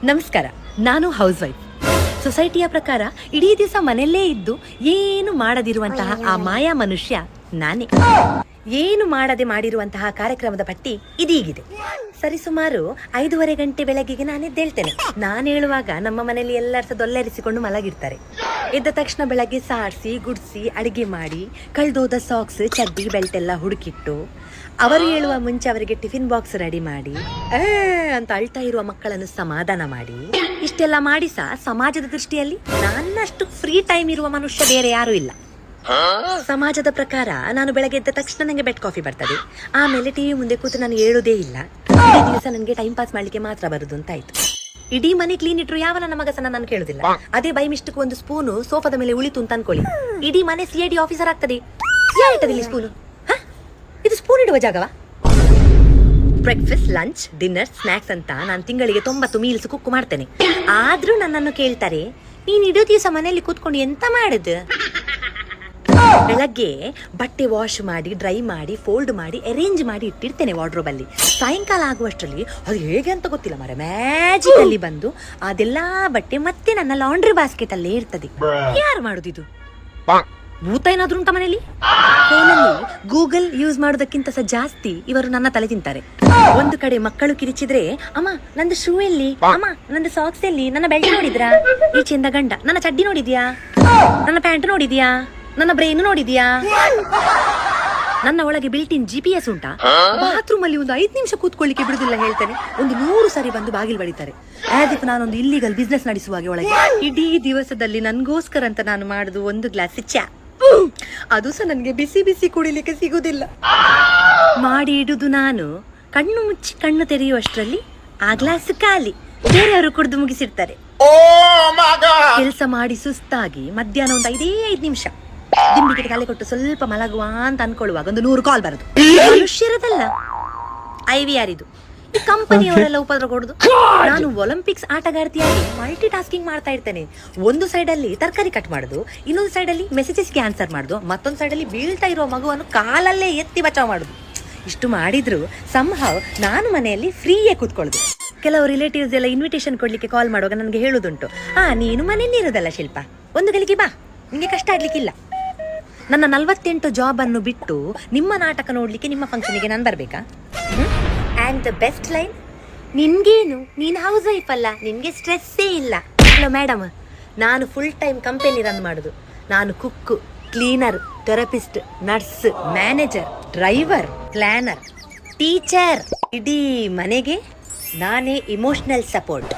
ನಮಸ್ಕಾರ, ನಾನು house wife. ಸೊಸೈಟಿಯ ಪ್ರಕಾರ ಇಡೀ ದಿವಸ ಮನೆಯಲ್ಲೇ ಇದ್ದು ಏನು ಮಾಡದಿರುವಂತಹ ಆ ಮಾಯಾ ಮನುಷ್ಯ ನಾನೇ. ಏನು ಮಾಡದೆ ಮಾಡಿರುವಂತಹ ಕಾರ್ಯಕ್ರಮದ ಪಟ್ಟಿ ಇದೀಗಿದೆ. ಸರಿಸುಮಾರು 5:30 ಗಂಟೆ ಬೆಳಗ್ಗೆಗೆ ನಾನೆದ್ದೇಳ್ತೇನೆ. ನಾನು ಹೇಳುವಾಗ ನಮ್ಮ ಮನೆಯಲ್ಲಿ ಎಲ್ಲರ ಸಹ ದೊಲ್ಲೆರಿಸಿಕೊಂಡು ಮಲಗಿರ್ತಾರೆ. ಎದ್ದ ತಕ್ಷಣ ಬೆಳಗ್ಗೆ ಸಾರಿಸಿ ಗುಡಿಸಿ ಅಡಿಗೆ ಮಾಡಿ ಕಳ್ದೋದ ಸಾಕ್ಸ್ ಚಡ್ಡಿ ಬೆಲ್ಟ್ ಎಲ್ಲ ಹುಡುಕಿಟ್ಟು ಅವರು ಹೇಳುವ ಮುಂಚೆ ಅವರಿಗೆ ಟಿಫಿನ್ ಬಾಕ್ಸ್ ರೆಡಿ ಮಾಡಿ ಅಂತ ಅಳ್ತಾ ಇರುವ ಮಕ್ಕಳನ್ನು ಸಮಾಧಾನ ಮಾಡಿ ಇಷ್ಟೆಲ್ಲ ಮಾಡಿ ಸಹ ಸಮಾಜದ ದೃಷ್ಟಿಯಲ್ಲಿ ನನ್ನಷ್ಟು ಫ್ರೀ ಟೈಮ್ ಇರುವ ಮನುಷ್ಯ ಬೇರೆ ಯಾರು ಇಲ್ಲ. ಸಮಾಜದ ಪ್ರಕಾರ ನಾನು ಬೆಳಗ್ಗೆ ಎದ್ದ ತಕ್ಷಣ ನನಗೆ ಬೆಡ್ ಕಾಫಿ ಬರ್ತದೆ. ಆಮೇಲೆ ಟಿವಿ ಮುಂದೆ ಕೂತು ನಾನು ಹೇಳುವುದೇ ಇಲ್ಲ. ಇಡೀ ದಿವಸ ನನಗೆ ಟೈಮ್ ಪಾಸ್ ಮಾಡ್ಲಿಕ್ಕೆ ಮಾತ್ರ ಬರುದು ಅಂತ ಆಯ್ತು. ಇಡೀ ಮನೆ ಕ್ಲೀನ್ ಇಟ್ರು ಯಾವ ನನ್ನ ಮಗಸನ್ನ ನಾನು ಕೇಳುದಿಲ್ಲ. ಅದೇ ಬೈ ಮಿಸ್ಟೇಕ್ ಒಂದು ಸ್ಪೂನು ಸೋಫಾದ ಮೇಲೆ ಉಳಿತು ಅಂತ ಅನ್ಕೊಳ್ಳಿ, ಇಡೀ ಮನೆ CID ಆಫೀಸರ್ ಆಗ್ತದೆ. ಯಾರಿಟ್ಟದಿಲ್ಲ ಸ್ಪೂನು? ಇದು ಸ್ಪೂನ್ ಇಡುವ ಜಾಗವಾ? ಬ್ರೇಕ್ಫಾಸ್ಟ್, ಲಂಚ್, ಡಿನ್ನರ್, ಸ್ನಾಕ್ಸ್ ಅಂತ ನಾನು ತಿಂಗಳಿಗೆ 90 ಮೀಲ್ಸ್ ಕುಕ್ ಮಾಡ್ತೇನೆ. ಆದ್ರೂ ನನ್ನನ್ನು ಕೇಳ್ತಾರೆ, ನೀನ್ ಇಡೀ ದಿವಸ ಮನೆಯಲ್ಲಿ ಕೂತ್ಕೊಂಡು ಎಂತ ಮಾಡುದು? ಬೆಳಗ್ಗೆ ಬಟ್ಟೆ ವಾಶ್ ಮಾಡಿ ಡ್ರೈ ಮಾಡಿ ಫೋಲ್ಡ್ ಮಾಡಿ ಅರೇಂಜ್ ಮಾಡಿ ಇಟ್ಟಿರ್ತೇನೆ ವಾರ್ಡ್ರೋಬ್ ಅಲ್ಲಿ. ಸಾಯಂಕಾಲ ಆಗುವಷ್ಟರಲ್ಲಿ ಅದು ಹೇಗೆ ಅಂತ ಗೊತ್ತಿಲ್ಲ ಮರ, ಮ್ಯಾಜಿಕ್ ಅಲ್ಲಿ ಬಂದು ಅದೆಲ್ಲಾ ಬಟ್ಟೆ ಮತ್ತೆ ನನ್ನ ಲಾಂಡ್ರಿ ಬಾಸ್ಕೆಟ್ ಅಲ್ಲೇ ಇರ್ತದೆ. ಯಾರು ಮಾಡುದಿದು? ಭೂತ ಏನಾದ್ರು ಉಂಟ ಮನೆಯಲ್ಲಿ? ಫೋನಲ್ಲಿ ಗೂಗಲ್ ಯೂಸ್ ಮಾಡೋದಕ್ಕಿಂತ ಸಹ ಜಾಸ್ತಿ ಇವರು ನನ್ನ ತಲೆ ತಿಂತಾರೆ. ಒಂದು ಕಡೆ ಮಕ್ಕಳು ಕಿರಿಚಿದ್ರೆ, ಅಮ್ಮ ನಂದು ಶೂ ಎಲ್ಲಿ, ಅಮ್ಮ ನಂದು ಸಾಕ್ಸ್ ಎಲ್ಲಿ, ನನ್ನ ಬೆಲ್ಟ್ ನೋಡಿದ್ರಾ, ಈಚೆಯಿಂದ ಗಂಡ ನನ್ನ ಚಡ್ಡಿ ನೋಡಿದ್ಯಾ, ನನ್ನ ಪ್ಯಾಂಟ್ ನೋಡಿದ್ಯಾ, ನನ್ನ ಬ್ರೈನ್ ನೋಡಿದ್ಯಾ? ನನ್ನ ಒಳಗೆ ಬಿಲ್ಟಿನ್ GPS ಉಂಟಾ? ಬಾತ್ರೂಮ್ ಅಲ್ಲಿ ಒಂದು 5 ನಿಮಿಷ ಕೂತ್ಕೊಳ್ಳಿಕ್ಕೆ ಬಿಡುದಿಲ್ಲ ಹೇಳ್ತೇನೆ. ಒಂದು 100 ಸರಿ ಬಂದು ಬಾಗಿಲು ಬಡಿತಾರೆ. ಅದಕ್ಕೆ ನಾನೊಂದು ಇಲ್ಲಿಗಲ್ ಬಿಸ್ನೆಸ್ ನಡೆಸುವಾಗೆ ಒಳಗೆ. ಇಡೀ ದಿವಸದಲ್ಲಿ ನನ್ಗೋಸ್ಕರ ಅಂತ ನಾನು ಮಾಡುದು 1 ಗ್ಲಾಸ್ ಚಾ, ಅದು ಸಹ ನನಗೆ ಬಿಸಿ ಬಿಸಿ ಕುಡಿಲಿಕ್ಕೆ ಸಿಗುದಿಲ್ಲ. ಮಾಡಿ ಇಡುದು ನಾನು, ಕಣ್ಣು ಮುಚ್ಚಿ ಕಣ್ಣು ತೆರೆಯುವಷ್ಟರಲ್ಲಿ ಆ ಗ್ಲಾಸ್ ಖಾಲಿ. ಬೇರೆಯವರು ಕುಡಿದು ಮುಗಿಸಿರ್ತಾರೆ. ಕೆಲಸ ಮಾಡಿ ಸುಸ್ತಾಗಿ ಮಧ್ಯಾಹ್ನ ಒಂದು 5 ನಿಮಿಷ ದಿಂಬಿಗೆ ತಲೆ ಕೊಟ್ಟು ಸ್ವಲ್ಪ ಮಲಗುವ ಅಂತ ಅನ್ಕೊಳ್ಳುವಾಗ ಒಂದು 100 ಕಾಲ್ ಬರುದು. ಮನುಷ್ಯರದಲ್ಲ, IVR ಇದು. ಈ ಕಂಪನಿಯವರೆಲ್ಲ ಉಪದ್ರ ಕೊಡುದು. ನಾನು ಒಲಿಂಪಿಕ್ಸ್ ಆಟಗಾರ್ತಿಯಾಗಿ ಮಲ್ಟಿ ಟಾಸ್ಕಿಂಗ್ ಮಾಡ್ತಾ ಇರ್ತೇನೆ. ಒಂದು ಸೈಡ್ ಅಲ್ಲಿ ತರಕಾರಿ ಕಟ್ ಮಾಡುದು, ಇನ್ನೊಂದು ಸೈಡ್ ಅಲ್ಲಿ ಮೆಸೇಜಸ್ಗೆ ಆನ್ಸರ್ ಮಾಡುದು, ಮತ್ತೊಂದು ಸೈಡ್ ಅಲ್ಲಿ ಬೀಳ್ತಾ ಇರುವ ಮಗುವನ್ನು ಕಾಲಲ್ಲೇ ಎತ್ತಿ ಬಚಾವ್ ಮಾಡುದು. ಇಷ್ಟು ಮಾಡಿದ್ರು ಸಂಭವ್ ನಾನು ಮನೆಯಲ್ಲಿ ಫ್ರೀಯೇ ಕೂತ್ಕೊಳ್ಳುದು. ಕೆಲವು ರಿಲೇಟಿವ್ಸ್ ಎಲ್ಲ ಇನ್ವಿಟೇಷನ್ ಕೊಡ್ಲಿಕ್ಕೆ ಕಾಲ್ ಮಾಡುವಾಗ ನನಗೆ ಹೇಳುದುಂಟು, ನೀನು ಮನೆಯಲ್ಲಿ ಇರೋದಲ್ಲ ಶಿಲ್ಪ, ಒಂದು ಗಳಿಗೆ ಬಾ, ನಿಂಗೆ ಕಷ್ಟ ಆಗ್ಲಿಕ್ಕಿಲ್ಲ. ನನ್ನ 48 ಜಾಬ್ ಅನ್ನು ಬಿಟ್ಟು ನಿಮ್ಮ ನಾಟಕ ನೋಡ್ಲಿಕ್ಕೆ ನಿಮ್ಮ ಫಂಕ್ಷನ್ಗೆ ನಾನು ಬರ್ಬೇಕಾ? ಆ್ಯಂಡ್ ದ ಬೆಸ್ಟ್ ಲೈನ್, ನಿನ್ಗೇನು, ನೀನು ಹೌಸ್ ವೈಫ್ ಅಲ್ಲ, ನಿನ್ಗೆ ಸ್ಟ್ರೆಸ್ಸೇ ಇಲ್ಲ. ಹಲೋ ಮೇಡಮ್, ನಾನು ಫುಲ್ ಟೈಮ್ ಕಂಪನಿ ರನ್ ಮಾಡುದು. ನಾನು cook, cleaner, therapist, nurse, manager, driver, planner, teacher. ಇಡೀ ಮನೆಗೆ ನಾನೇ ಇಮೋಷನಲ್ ಸಪೋರ್ಟ್.